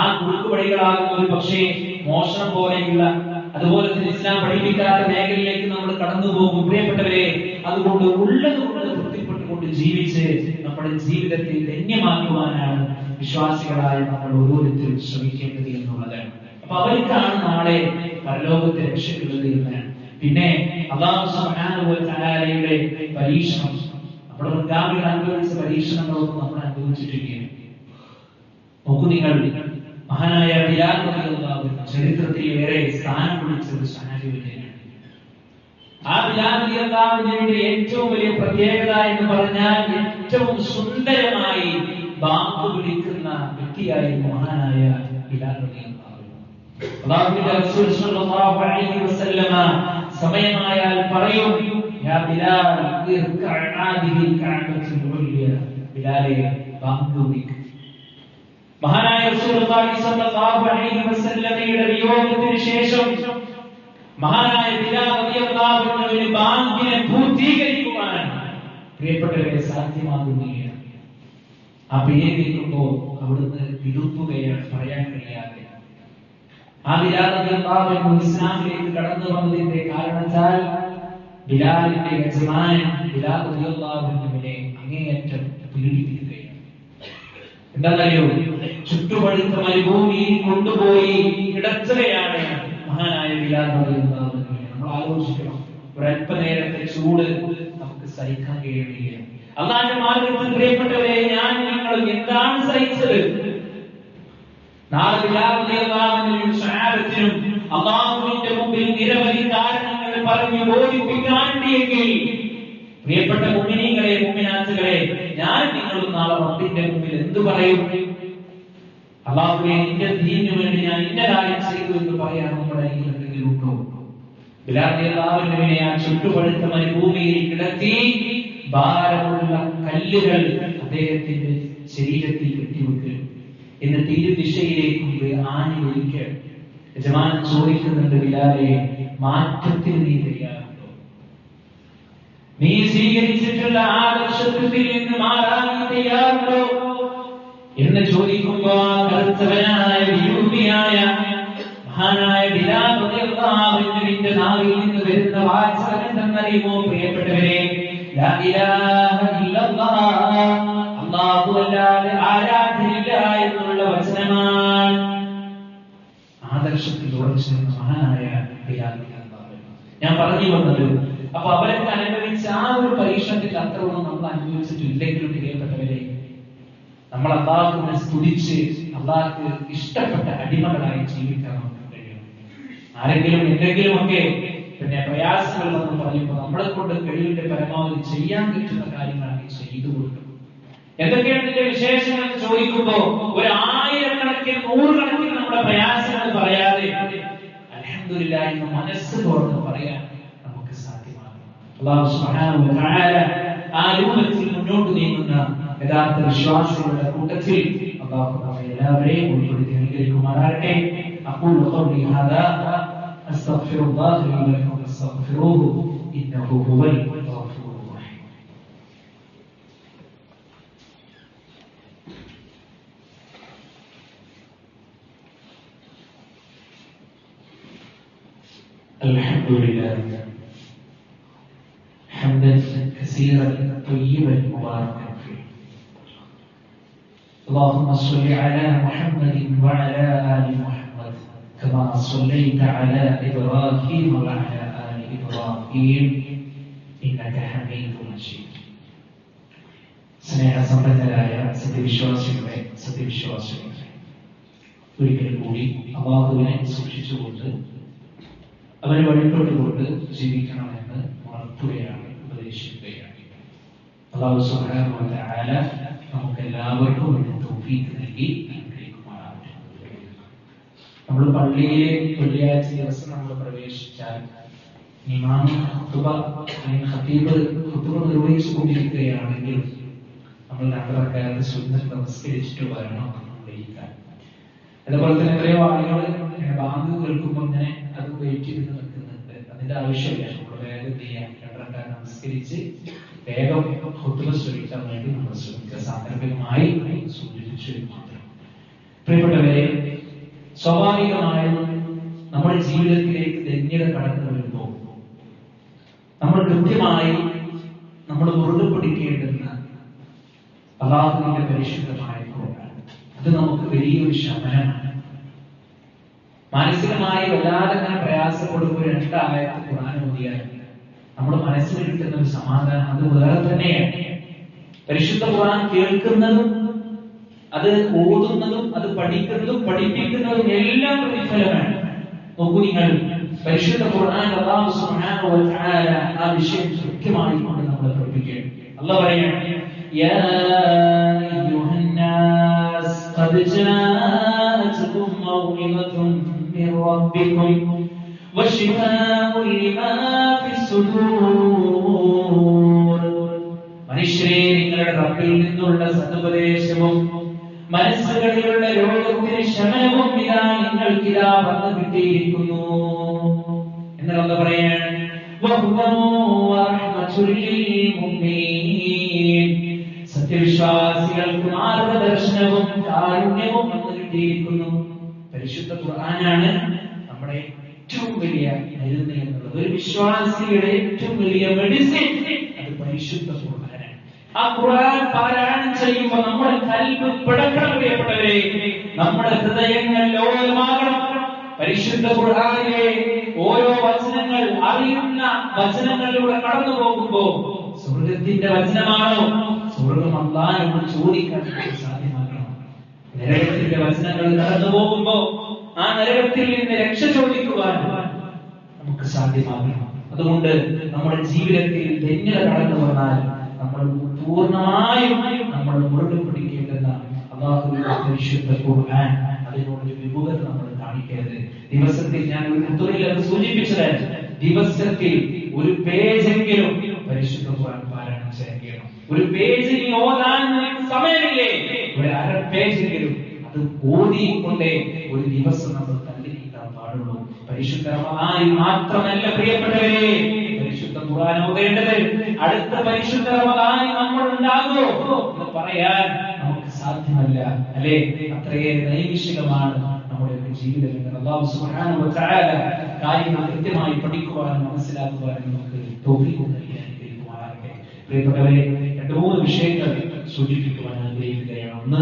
ആ കുറുക്കുവഴികളാകുന്ന ഒരു പക്ഷേ മോഷണം പോലെയുള്ള, അതുപോലെ തന്നെ ഇസ്ലാം പഠിപ്പിക്കാത്ത മേഖലയിലേക്ക് നമ്മൾ കടന്നു പോകും. പ്രിയപ്പെട്ടവരെ, അതുകൊണ്ട് ഉള്ളത് കൊണ്ട് തൃപ്തിപ്പെട്ടുകൊണ്ട് ജീവിച്ച് നമ്മുടെ ജീവിതത്തെ ധന്യമാക്കുവാനാണ് വിശ്വാസികളായ നമ്മൾ ഓരോരുത്തരും ശ്രമിക്കേണ്ടത് എന്നുള്ളത്. അപ്പൊ അവർക്കാണ് നാളെ പരലോകത്തെ രക്ഷയുള്ളത് എന്നാണ്. പിന്നെ അല്ലാഹു സുബ്ഹാനഹു വ തആലയുടെ പരീക്ഷണം, നമ്മുടെ മുൻഗാമികൾ അനുഭവിച്ച പരീക്ഷണങ്ങളൊന്നും നമ്മൾ അനുഭവിച്ചിട്ടില്ല. നോക്കൂ നിങ്ങൾ, മഹാനായ ബിലാൽ റളിയല്ലാഹു അൻഹു ചരിത്രത്തിൽ ഏറെ സ്ഥാനം പിടിച്ച ഒരു സഹാബിയാണ്. ആ ബിലാൽ റളിയല്ലാഹു അൻഹുവിന്റെ ഏറ്റവും വലിയ പ്രത്യേകത എന്ന് പറഞ്ഞാൽ ഏറ്റവും സുന്ദരമായി ബാങ്ക് വിളിക്കുന്ന വ്യക്തിയായിരുന്നു മഹാനായ ബിലാൽ റളിയല്ലാഹു അൻഹു. അല്ലാഹുവിന്റെ റസൂൽ സ്വല്ലല്ലാഹു അലൈഹി വസല്ലമ സമയമായാൽ പറയും, യാ ബിലാൽ ഇർകഅ ഹാദിഹിൽ കഅബത്തുൽ ഉൽയ. ബിലാലെ ബാങ്ക് വിളിക്കുക. മഹാനായ റസൂലുള്ളാഹി സ്വല്ലല്ലാഹു അലൈഹി വസല്ലമയുടെ വിയോഗത്തിന് ശേഷം മഹാനായ ബിലാൽ റളിയല്ലാഹു അൻഹുവിന് ബാങ്കിനെ പൂർത്തീകരിക്കുവാൻ പ്രിയപ്പെട്ടവരെ സാധ്യമാകുന്നില്ല. ആ പേര് കേൾക്കുമ്പോൾ അവിടുന്ന് വിടുക്കുകയാണ്, പറയാൻ കഴിയാതെ. ആ ബിലാൽ റളിയല്ലാഹു അൻഹു ഇസ്ലാമിലേക്ക് കടന്നു വന്നതിന്റെ കാരണത്താൽ ബിലാലിന്റെ യജമാനൻ ബിലാൽ റളിയല്ലാഹു അൻഹുവിനെ അങ്ങേയറ്റം പീഡിപ്പിക്കുകയാണ്. എന്താണെന്നറിയോ? ചുറ്റുപഴുത്ത മരുഭൂമിയിൽ കൊണ്ടുപോയി കിടത്തുകയാണ് മഹാനായ ബിലാൽ റളിയല്ലാഹു അൻഹുവിനെ. നമ്മൾ ആലോചിക്കണം, ഒരല്പനേരത്തെ ചൂട് നമുക്ക് സഹിക്കാൻ കഴിയുന്നില്ല. അള്ളാന്റെ മാർഗത്തിൽ പ്രിയപ്പെട്ടവരെ ഞാൻ നിങ്ങളും എന്താണ് സഹിച്ചത്? നാളെ ബിലാലിനും സഹാബത്തിനും അള്ളാഹുവിന്റെ മുമ്പിൽ നിരവധി കാരണങ്ങൾ പറഞ്ഞു ബോധിപ്പിക്കാനുണ്ടെങ്കിൽ പ്രിയപ്പെട്ട മുഅ്മിനീങ്ങളെ മുഅ്മിനാത്തുകളെ ഞാൻ നിങ്ങളും നാളെ റബ്ബിന്റെ മുമ്പിൽ എന്ത് പറയും? അള്ളാഹുവേ നിന്റെ ദീനിനു വേണ്ടി ഞാൻ ഇന്ന കാര്യം ചെയ്തു എന്ന് പറയാൻ നമ്മുടെ കയ്യിൽ എന്തെങ്കിലും ഉണ്ടോ? ബിലാലിനെ ആ ചുട്ടുപഴുത്ത മരുഭൂമിയിൽ കിടത്തി ഭാരമുള്ള കല്ലുകൾ അദ്ദേഹത്തിന്റെ ശരീരത്തിൽ കെട്ടിവെക്കുക, എന്നിട്ട് ഇരു ദിശയിലേക്ക് ആഞ്ഞു ഒഴിക്കുക. യജമാനൻ ചോദിക്കുന്നുണ്ട്, ബിലാലെ മാറ്റത്തിന് നീ തയ്യാറുണ്ടോ? നീ സ്വീകരിച്ചിട്ടുള്ള ആദർശത്തിൽ നിന്ന് മാറാൻ നീ തയ്യാറുണ്ടോ എന്ന് ചോദിക്കുമ്പോൾ കറുത്തവനായ വിരൂപിയായ മഹാനായ ബിലാൽ റളിയല്ലാഹു അൻഹുവിന്റെ നാവിൽ നിന്ന് വരുന്ന വാചകം എന്തെന്നറിയുമോ പ്രിയപ്പെട്ടവരെ? ലാ ഇലാഹ ഇല്ലല്ലാഹ്, അല്ലാഹു അല്ലാതെ ആരാധ്യനില്ല എന്നുള്ള വചനമാണ്. ആദർശത്തിൽ ഉറച്ചു നിന്ന മഹാനായ ബിലാൽ റളിയല്ലാഹു അൻഹു. ഞാൻ പറഞ്ഞു വന്നത്, അപ്പൊ അവരൊക്കെ അനുഭവിച്ച ആ ഒരു പരീക്ഷണത്തിൽ അത്രയൊന്നും നമ്മൾ അനുഭവിച്ചിട്ടില്ലെങ്കിലും പ്രിയപ്പെട്ടവരെ, നമ്മൾ അള്ളാഹുവിനെ സ്തുതിച്ച് അള്ളാഹുക്ക് ഇഷ്ടപ്പെട്ട അടിമകളായി ജീവിക്കാൻ നമുക്ക് കഴിയണം. ആരെങ്കിലും എന്തെങ്കിലുമൊക്കെ പ്രയാസങ്ങൾ എന്ന് പറയുമ്പോൾ നമ്മളെ കൊണ്ട് കഴിവിന്റെ പരമാവധി ചെയ്യാൻ പറ്റുന്ന കാര്യങ്ങളാണ് ചെയ്തു കൊടുക്കുന്നത്. എന്തൊക്കെയാണ് ഇതിന്റെ വിശേഷങ്ങൾ എന്ന് ചോദിക്കുമ്പോൾ ഒരു ആയിരക്കണക്കിന് നൂറുകണക്കിന് നമ്മുടെ പ്രയാസങ്ങൾ പറയാതെ അൽഹംദുലില്ലാഹ് എന്ന് മനസ്സ് തുറന്ന് പറയാൻ നമുക്ക് സാധ്യമാകും. അല്ലാഹു സുബ്ഹാനഹു വ തആല ആ രൂപത്തിൽ മുന്നോട്ട് നീങ്ങുന്ന യഥാർത്ഥ വിശ്വാസികളുടെ കൂട്ടത്തിൽ അല്ലാഹു നമ്മെ എല്ലാവരെയും ഉൾപ്പെടുത്തി അനുഗ്രഹിക്കുമാറാകട്ടെ. അഖൂലു ഖൗലി ഹാദാ അസ്തഗ്ഫിറുല്ലാഹ ലി വലക്കും ഫസ്തഗ്ഫിറൂഹു ഇന്നഹു ഹുവൽ ഗഫൂറുർ റഹീം. അൽഹംദുലില്ലാഹ് ഹംദൻ കസീറൻ طيبا مباركا فيه. اللهم صل على محمد وعلى آل محمد كما صليت على إبراهيم وعلى آل إبراهيم إنك حميد مجيد. സ്നേഹസമ്പന്നരായ സത്യവിശ്വാസികളെ ഒരിക്കൽ കൂടി അല്ലാഹുവിനെ സൂക്ഷിച്ചുകൊണ്ട് അവനെ വഴിപ്പെട്ടുകൊണ്ട് ജീവിക്കണമെന്ന് ഉണർത്തുകയാണ്, ഉപദേശിക്കുകയാണ്. അല്ലാഹു സുബ്ഹാനഹു വ തആല നമുക്ക് എല്ലാവർക്കും തൗഫീഖ് നൽകി അനുഗ്രഹിക്കുമാറാകട്ടെ. നമ്മൾ പള്ളിയിലെ വെള്ളിയാഴ്ച ദിവസം നമ്മൾ പ്രവേശിച്ചാൽ ഇമാം ഖതീബ് ഖുതുബ നിർവഹിച്ചു കൊണ്ടിരിക്കുകയാണെങ്കിൽ നമ്മൾ രണ്ട് റക്അത്ത് സുന്നത്ത് നമസ്കരിച്ചിട്ട് വരണം ഉപയോഗിക്കാൻ. അതുപോലെ തന്നെ എത്രയോ ആളുകൾ ബാങ്ക് കേൾക്കുമ്പോൾ ഇങ്ങനെ അത് വെയിറ്റ് ചെയ്ത് നിൽക്കുന്നുണ്ട്. അതിന്റെ ആവശ്യമില്ല, നമ്മൾ വേഗം ചെയ്യാൻ രണ്ട് റക്അത്ത് നമസ്കരിച്ച് വേഗം ഖുതുബ ശ്രവിക്കാൻ വേണ്ടി നമ്മൾ ശ്രമിക്കുക. സാന്ദർഭികമായി സൂചിപ്പിച്ചു മാത്രം. പ്രിയപ്പെട്ടവരെ, സ്വാഭാവികമായും നമ്മുടെ ജീവിതത്തിലേക്ക് ധന്യത കടന്നു വരുമ്പോൾ നമ്മൾ കൃത്യമായി നമ്മൾ മുറുകെ പിടിക്കേണ്ടുന്ന അല്ലാഹുവിന്റെ പരിശുദ്ധമായ ഖുർആൻ, അത് നമുക്ക് വലിയൊരു ശമനമാണ്. മാനസികമായി വല്ലാതെ അങ്ങനെ പ്രയാസപ്പെടുമ്പോൾ രണ്ടായത്ത് ഖുർആൻ ഓതിയാൽ നമ്മുടെ മനസ്സിൽ കിട്ടുന്ന ഒരു സമാധാനം അത് വേറെ തന്നെയാണ്. പരിശുദ്ധ ഖുർആൻ കേൾക്കുന്നതും അത് ഓതുന്നതും അത് പഠിക്കുന്നതും പഠിപ്പിക്കുന്നതും എല്ലാം പ്രതിഫലമാണ്. നോക്കൂ, നിങ്ങൾ പരിശുദ്ധ ഖുർആൻ അല്ലാഹു സുബ്ഹാനഹു വ തആല ആ വിഷയം കൃത്യമായി കൊണ്ട് നമ്മളെ പഠിപ്പിക്കുകയാണ്. അല്ലാഹു പറയുകയാണ്, യാ അയ്യുഹന്നാസ് ഖദ് ജാഅത്കും മൗഇദത്തുൻ മിർ റബ്ബികും വശിഫാഉൻ ലിമാ ഫിസ്സുദൂർ. മനുഷ്യരെ, നിങ്ങളുടെ റബ്ബിൽ നിന്നുള്ള സതുപദേശവും മനസ്സുകളിലുള്ള രോഗത്തിന് ശമനവും ഇതാ നിങ്ങൾക്കിതാ വന്നു കിട്ടിയിരിക്കുന്നു എന്നുള്ള പറയാണ്. സത്യവിശ്വാസികൾക്ക് മാർഗദർശനവും കാരുണ്യവും വന്നു കിട്ടിയിരിക്കുന്നു. പരിശുദ്ധ ഖുർആനാണ് നമ്മുടെ ഏറ്റവും വലിയ മരുന്ന് എന്നുള്ളത്. ഒരു വിശ്വാസിയുടെ ഏറ്റവും വലിയ മെഡിസിൻ അത് പരിശുദ്ധ ഖുർആനാണ്. ആ ഖുർആൻ പാരായണം ചെയ്യുമ്പോൾ നമ്മുടെ കൽബ് പിടക്കണം. പ്രിയപ്പെട്ടവരെ, നമ്മുടെ ഹൃദയങ്ങൾ ലോലമാകണം. പരിശുദ്ധ ഖുർആനിലെ ഓരോ വചനങ്ങൾ അറിയുന്ന വചനങ്ങളിലൂടെ കടന്നു പോകുമ്പോൾ സ്വർഗ സ്വർഗത്തിന്റെ വചനമാണോ? സ്വർഗം അല്ലാഹുവോട് ചോദിക്കാൻ സാധ്യമാക്കണം. നരകത്തിന്റെ വചനങ്ങൾ കടന്നു പോകുമ്പോ ആ നരകത്തിൽ നിന്ന് രക്ഷ ചോദിക്കുവാൻ നമുക്ക് സാധ്യമാകണം. അതുകൊണ്ട് നമ്മുടെ ജീവിതത്തിൽ ധന്യത കടന്നു വന്നാൽ നമ്മൾ പൂർണ്ണമായും നമ്മൾ മുറുകെ പിടിക്കേണ്ടുന്ന അല്ലാഹുവിന്റെ പരിശുദ്ധ ഖുർആൻ, അതിനോട് വിമുഖത നമ്മൾ കാണിക്കരുത്. ദിവസത്തിൽ ഞാൻ ഒരു മുത്തുറിൽ അത് സൂചിപ്പിച്ചതായിരുന്നു. ദിവസത്തിൽ ഒരു പേജെങ്കിലും പരിശുദ്ധ ഖുർആൻ പാരായണം ചെയ്യണം. ഒരു പേജ് ഓതാൻ സമയമില്ലേ, ഒരു അര പേജെങ്കിലും അത് ഓതിക്കൊണ്ടേ ഒരു ദിവസം നമ്മൾ കണ്ടിരിക്കാൻ പാടുള്ളൂ. പരിശുദ്ധ റമദാനിൽ മാത്രമല്ല പ്രിയപ്പെട്ടവരെ പരിശുദ്ധ ഖുർആൻ ഓതേണ്ടത്. അടുത്ത പരിശുദ്ധ റമദാനിൽ നമ്മൾ ഉണ്ടാകുമോ എന്ന് പറയാൻ നമുക്ക് സാധ്യമല്ല, അല്ലേ? അത്രയേറെ നൈമിഷികമാണ് നമ്മുടെ ജീവിതം. അല്ലാഹു സുബ്ഹാനഹു വ തആല കാര്യങ്ങൾ കൃത്യമായി പഠിക്കുവാനും മനസ്സിലാക്കുവാനും നമുക്ക് തൗഫീഖ് നൽകി അനുഗ്രഹിക്കുമാറാകട്ടെ. പ്രിയപ്പെട്ടവരെ, 2-3 വിഷയങ്ങൾ സൂചിപ്പിക്കുവാൻ ആഗ്രഹിക്കുകയാണ്. ഒന്ന്,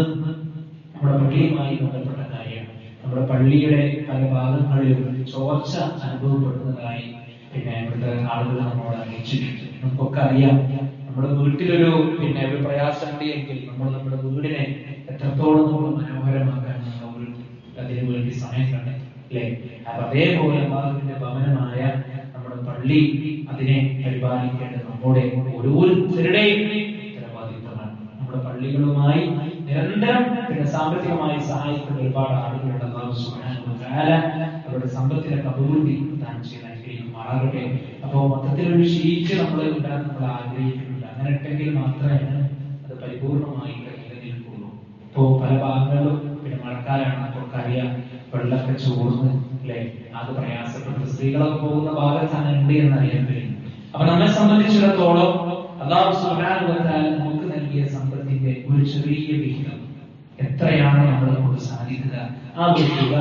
നമ്മുടെ പള്ളിയുമായി ബന്ധപ്പെട്ട കാര്യമാണ്. നമ്മുടെ പള്ളിയുടെ പല ഭാഗങ്ങളിലും ചോർച്ച അനുഭവപ്പെടുന്നതായി ഇവിടുത്തെ ആളുകൾ നമ്മോട് അറിയിച്ചിട്ടുണ്ട്. നമുക്കൊക്കെ അറിയാം, നമ്മുടെ വീട്ടിലൊരു ഒരു പ്രയാസമുണ്ട് എങ്കിൽ നമ്മൾ നമ്മുടെ വീടിനെ എത്രത്തോളം നമ്മൾ മനോഹരമാക്കാൻ അതിനു വേണ്ടി സമയം കണ്ടെത്തും, അല്ലെ? അപ്പൊ അതേപോലെ അല്ലാഹുവിന്റെ ഭവനമായ നമ്മുടെ പള്ളി, അതിനെ പരിപാലിക്കേണ്ടത് നമ്മുടെ ഓരോരുത്തരുടെയും ഉത്തരവാദിത്തമാണ്. നമ്മുടെ പള്ളികളുമായി നിരന്തരം സാമ്പത്തികമായി സഹായിക്കുന്ന ഒരുപാട് ആളുകളുണ്ട്. അല്ലാഹു സുബ്ഹാനഹു വ തആല അവരുടെ സമ്പത്തിനൊക്കെ അഭിവൃദ്ധി പ്രദാനം ചെയ്യാൻ ആഗ്രഹിക്കുമാറാകട്ടെ. അപ്പോ മൊത്തത്തിലൊരു ഷീറ്റ് നമ്മൾ ഇടാൻ നമ്മൾ ആഗ്രഹിക്കുന്നില്ല. അങ്ങനെ ഇട്ടെങ്കിൽ മാത്രമേ അത് പരിപൂർണമായി നിലനിൽക്കുള്ളൂ. ഇപ്പോ പല ഭാഗങ്ങളിലും മഴക്കാലാണ്, അതൊക്കെ അറിയാം, വെള്ളമൊക്കെ ചോർന്ന്, അല്ലെ? അത് പ്രയാസപ്പെട്ട് സ്ത്രീകളൊക്കെ പോകുന്ന ഭാഗത്താണ് ഉണ്ട് എന്ന് അറിയാൻ കഴിയും. അപ്പൊ നമ്മെ സംബന്ധിച്ചിടത്തോളം അല്ലാഹു സുബ്ഹാനഹു വ തആല നമുക്ക് നൽകിയ സമ്പത്തിന്റെ ഒരു ചെറിയ വിഹിതം എത്രയാണ് നമ്മളെ കൊണ്ട് സാധിക്കുക, ആ ഒരു തുക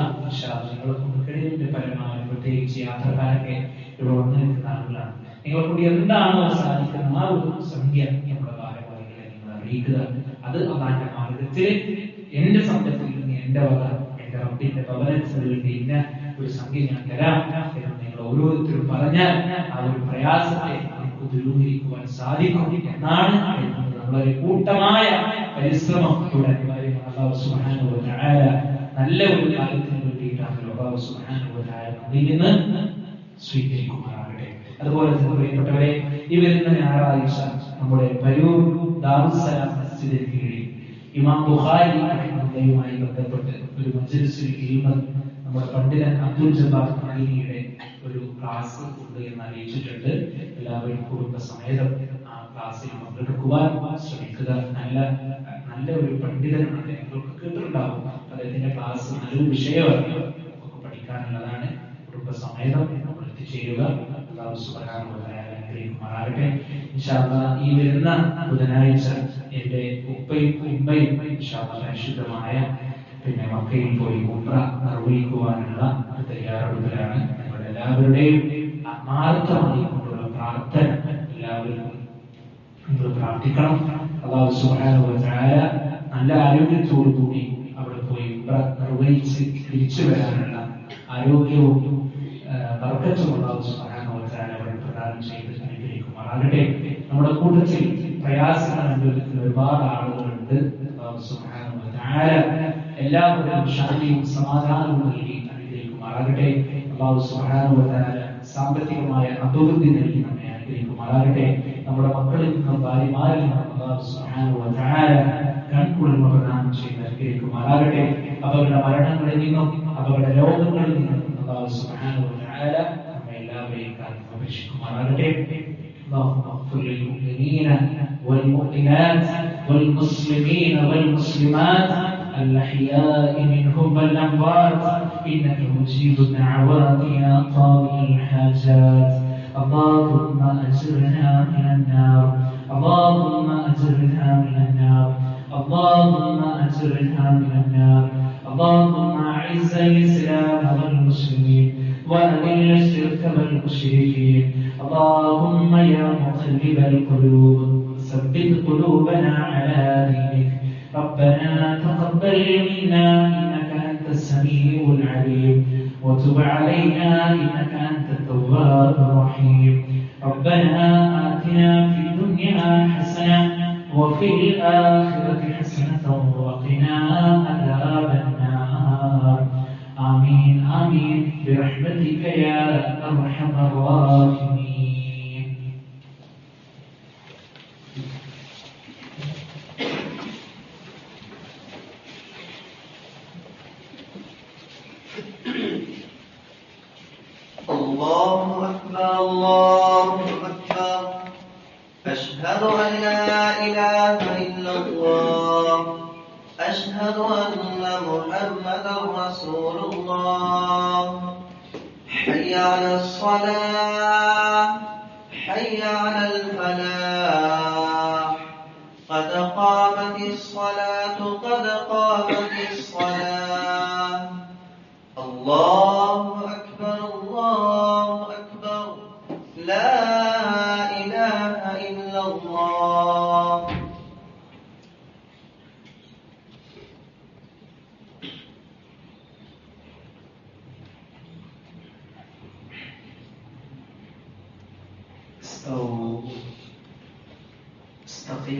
നിങ്ങളെ കൊണ്ട് കഴിവിന്റെ പരമാവധി, പ്രത്യേകിച്ച് യാത്രക്കാരൊക്കെ ഇവിടെ വന്നു നിൽക്കുന്ന ആളുകളാണ്, നിങ്ങളെ കൊണ്ട് എന്താണോ സാധിക്കുന്ന ആ ഒരു സംഖ്യ നമ്മുടെ ഭാരവാഹികളെ നിങ്ങൾ അറിയിക്കുക. അത് അല്ലാഹുവിന്റെ മാർഗത്തിൽ എന്റെ സമ്പത്തിൽ നിന്ന് എന്റെ വക, എന്റെ റബ്ബിന്റെ ഭവനത്തിന് വേണ്ടി ഇന്ന ഒരു സംഖ്യ ഞാൻ തരാം എന്ന് നിങ്ങൾ ഓരോരുത്തരും പറഞ്ഞാൽ ആ ഒരു പ്രയാസത്തെ നമുക്ക് ദൂരീകരിക്കുവാൻ സാധിക്കും എന്നാണ് നമ്മളൊരു കൂട്ടമായ പരിശ്രമം ഇവിടെ അനിവാര്യമാണ്. അല്ലാഹു സുബ്ഹാനഹു വ തആല നല്ല ഒരു കാര്യത്തിന് വേണ്ടിയിട്ടാണ് അല്ലാഹു സുബ്ഹാനഹു വ തആല നമ്മിൽ നിന്ന് സ്വീകരിക്കുമാറാകട്ടെ. അതുപോലെ തന്നെ പ്രിയപ്പെട്ടവരെ, ഈ വരുന്ന ഞായറാഴ്ച നമ്മുടെ പരൂർ ദാറുസ്സലാം മസ്ജിദിന് കീഴിൽ ഇമാം ബുഖാരി റഹിമഹുള്ളാഹുമായി ബന്ധപ്പെട്ട് ഒരു മജ്‌ലിസുൽ ഇൽമ് നമ്മുടെ പണ്ഡിതൻ അബ്ദുൽ ജബ്ബാർ ഖാനിയുടെ ഒരു ക്ലാസ് ഉണ്ട് എന്ന് അറിയിച്ചിട്ടുണ്ട്. എല്ലാവരും കുടുംബസമേതം ആ ക്ലാസ്സിൽ പങ്കെടുക്കുവാൻ ശ്രമിക്കുക. നല്ല ഒരു പണ്ഡിതനാണ്, നിങ്ങൾക്ക് കേട്ടിട്ടുണ്ടാവും. അദ്ദേഹത്തിന്റെ ക്ലാസ് നല്ലൊരു വിഷയമാണ്, നമുക്ക് പഠിക്കാനുള്ളതാണ്. കുടുംബസമേതം നമ്മൾ എത്തിച്ചേരുക. അല്ലാഹു സുബ്ഹാനഹു വ തആല അനുഗ്രഹിക്കുമാറാകട്ടെ. ഇൻഷാ അല്ലാഹ് ഈ വരുന്ന ബുധനാഴ്ച എന്റെ ഉപ്പയും ഉമ്മയും ഇൻഷാ അല്ലാഹ് പരിശുദ്ധമായ മക്കയിൽ പോയി ഉംറ നിർവഹിക്കുവാനുള്ള തയ്യാറെടുപ്പിലാണ്. നിങ്ങളുടെ എല്ലാവരുടെയും ആത്മാർത്ഥമായി കൊണ്ടുള്ള പ്രാർത്ഥന എല്ലാവരും നിങ്ങൾ പ്രാർത്ഥിക്കണം. അല്ലാഹു സുബ്ഹാനഹു വ തആല നല്ല ആരോഗ്യത്തോടുകൂടി അവിടെ പോയി ഉംറ നിർവഹിച്ച് തിരിച്ചു വരാനുള്ള ആരോഗ്യവും ബർക്കത്തും അല്ലാഹു സുബ്ഹാനഹു വ തആല അവിടെ പ്രദാനം ചെയ്ത് അനുഗ്രഹിക്കുമാറാകട്ടെ. നമ്മുടെ കൂട്ടത്തിൽ പ്രയാസങ്ങൾ അനുഭവിക്കുന്ന ഒരുപാട് ആളുകളുണ്ട്. അല്ലാഹു സുബ്ഹാനഹു വ തആല എല്ലാവരും ശാന്തിയും സമാധാനവും നൽകി അനുഗ്രഹിക്കുമാറാകട്ടെ. അല്ലാഹു സുബ്ഹാനഹു വ തആല സാമ്പത്തികമായ അഭിവൃദ്ധി നൽകി നമ്മെ അനുഗ്രഹിക്കുമാറാകട്ടെ. നമ്മുടെ മക്കളിൽ നിന്നും ഭാര്യമാരിൽ നിന്നും അല്ലാഹു സുബ്ഹാനഹു വ തആല കൺകുളിർമ പ്രദാനം ചെയ്ത് അനുഗ്രഹിക്കുമാറാകട്ടെ. അവരുടെ മരണങ്ങളിൽ നിന്നും അവരുടെ രോഗങ്ങളിൽ നിന്നും അല്ലാഹു സുബ്ഹാനഹു വ തആല നമ്മെ എല്ലാവരെയും കാത്തുരക്ഷിക്കുമാറാകട്ടെ. اللهم اغفر للمؤمنين والمؤمنات والمسلمين والمسلمات الأحياء منهم والأموات إنك مجيب الدعوات يا قاضي الحاجات. اللهم أجرنا من النار، اللهم أجرنا من النار، اللهم أجرنا من النار. اللهم أعز الإسلام والمسلمين وأذل الشرك والمشركين. اللهم يا مقلب القلوب ثبت قلوبنا على دينك. ربنا تقبل منا إنك أنت السميع العليم وتب علينا إنك أنت التواب الرحيم. ربنا آتنا في الدنيا وفي الآخرة حسنة وقنا عذاب النار آمين آمين برحمتك يا أرحم الراحمين. الله أكبر الله أكبر. أشهد أن لا إله إلا الله. أشهد أن محمدا رسول الله. حي على الصلاة حي على الفلاح. قد قامت الصلاة قد قامت الصلاة. الله أكبر الله أكبر. لا إله إلا الله. استقيم.